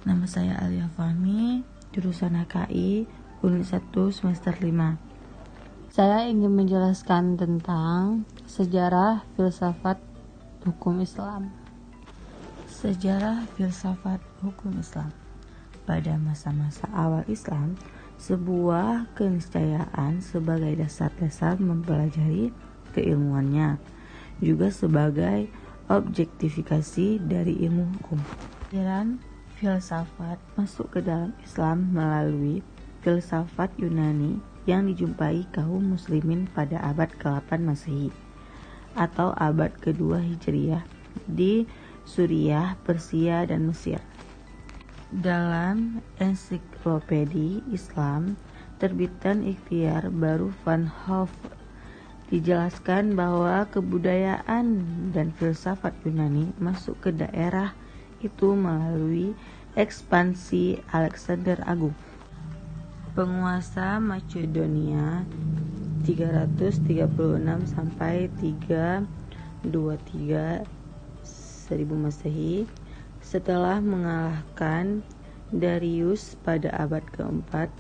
Nama saya Alia Fahmi, jurusan HKI, unit 1 semester 5. Saya ingin menjelaskan tentang sejarah filsafat hukum Islam. Sejarah filsafat hukum Islam. Pada masa-masa awal Islam, sebuah keniscayaan sebagai dasar-dasar mempelajari keilmuannya, juga sebagai objektifikasi dari ilmu hukum. Aliran filsafat masuk ke dalam Islam melalui filsafat Yunani yang dijumpai kaum muslimin pada abad ke-8 Masehi atau abad kedua Hijriah di Suriah, Persia, dan Mesir. Dalam ensiklopedi Islam terbitan Ikhtiar Baru van Hoof dijelaskan bahwa kebudayaan dan filsafat Yunani masuk ke daerah itu melalui ekspansi Alexander Agung, penguasa Makedonia 336 sampai 323 1000 Masehi setelah mengalahkan Darius pada abad keempat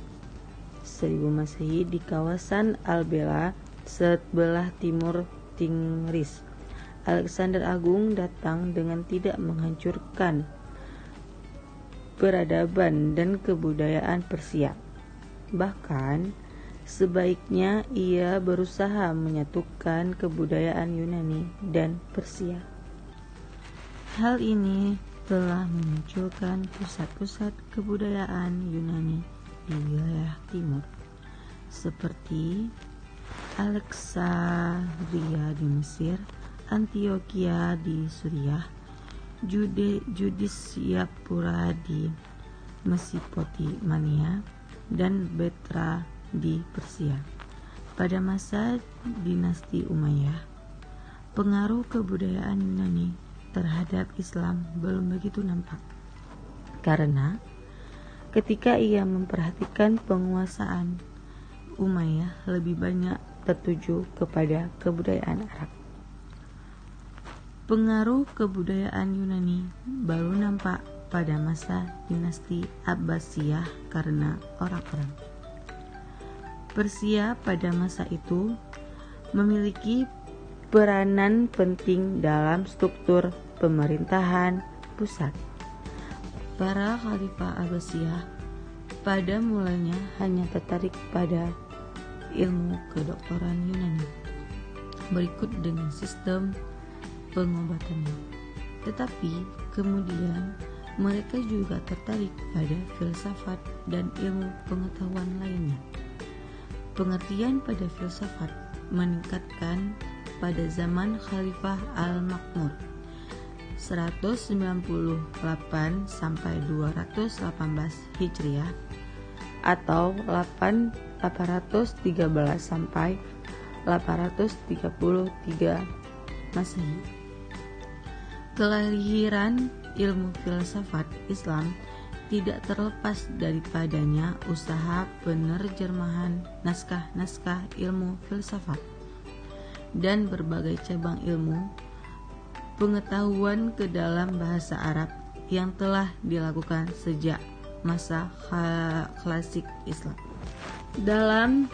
1000 Masehi di kawasan Albela sebelah timur Tigris. Alexander Agung datang dengan tidak menghancurkan peradaban dan kebudayaan Persia. Bahkan, sebaiknya ia berusaha menyatukan kebudayaan Yunani dan Persia. Hal ini telah memunculkan pusat-pusat kebudayaan Yunani di wilayah timur, seperti Alexandria di Mesir, Antioquia di Suriah, Judiciapura di Mesopotamia, dan Petra di Persia. Pada masa dinasti Umayyah, pengaruh kebudayaan Yunani terhadap Islam belum begitu nampak, karena ketika ia memperhatikan penguasaan Umayyah lebih banyak tertuju kepada kebudayaan Arab. Pengaruh kebudayaan Yunani baru nampak pada masa dinasti Abbasiyah karena orang-orang Persia pada masa itu memiliki peranan penting dalam struktur pemerintahan pusat. Para khalifah Abbasiyah pada mulanya hanya tertarik pada ilmu kedokteran Yunani berikut dengan sistem pengobatannya. Tetapi kemudian mereka juga tertarik pada filsafat dan ilmu pengetahuan lainnya. Pengertian pada filsafat meningkatkan pada zaman Khalifah Al-Makmur 198 sampai 218 Hijriah atau 813 sampai 833 Masehi. Kelahiran ilmu filsafat Islam tidak terlepas daripadanya usaha penerjemahan naskah-naskah ilmu filsafat dan berbagai cabang ilmu pengetahuan ke dalam bahasa Arab yang telah dilakukan sejak masa klasik Islam. Dalam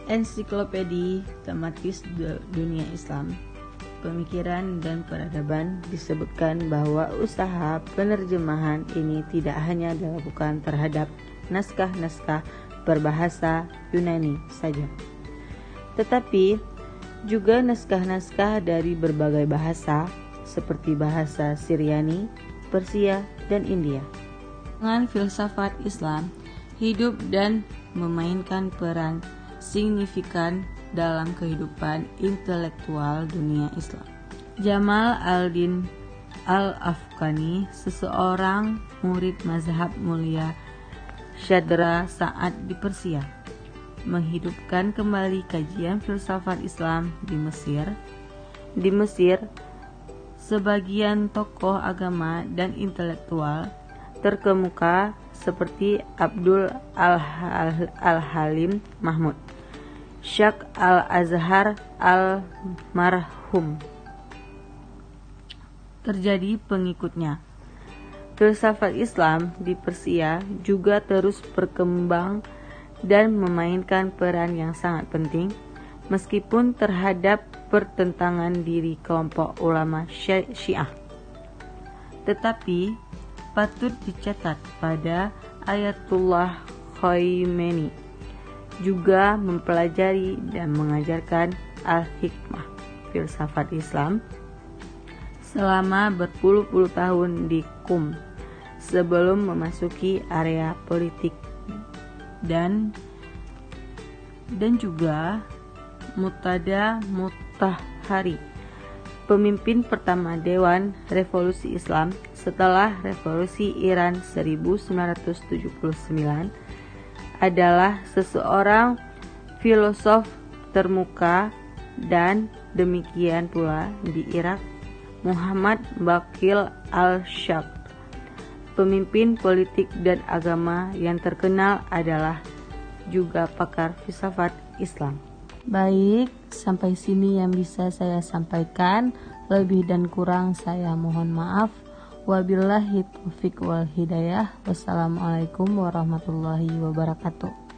ensiklopedi tematis dunia Islam, pemikiran dan peradaban disebutkan bahwa usaha penerjemahan ini tidak hanya dilakukan terhadap naskah-naskah berbahasa Yunani saja, tetapi juga naskah-naskah dari berbagai bahasa seperti bahasa Syriani, Persia, dan India. Dengan filsafat Islam hidup dan memainkan peran signifikan dalam kehidupan intelektual dunia Islam. Jamal al-Din al-Afghani, seseorang murid mazhab mulia Syadra Sa'ad di Persia, menghidupkan kembali kajian filsafat Islam di Mesir. Di Mesir, sebagian tokoh agama dan intelektual terkemuka seperti Abdul al-Halim Mahmud, Syekh Al-Azhar Al-Marhum terjadi pengikutnya. Filsafat Islam di Persia juga terus berkembang dan memainkan peran yang sangat penting, meskipun terhadap pertentangan diri kelompok ulama Syiah. Tetapi patut dicatat pada Ayatullah Khomeini juga mempelajari dan mengajarkan al-hikmah, filsafat Islam, selama berpuluh-puluh tahun di Qum sebelum memasuki area politik, dan juga Muqtada Mutahhari, pemimpin pertama Dewan Revolusi Islam setelah Revolusi Iran 1979, adalah seseorang filosof termuka, dan demikian pula di Irak Muhammad Baqir al-Shab, pemimpin politik dan agama yang terkenal, adalah juga pakar filsafat Islam. Baik, sampai sini yang bisa saya sampaikan. Lebih dan kurang saya mohon maaf. Wabillahi taufiq wal hidayah. Wassalamualaikum warahmatullahi wabarakatuh.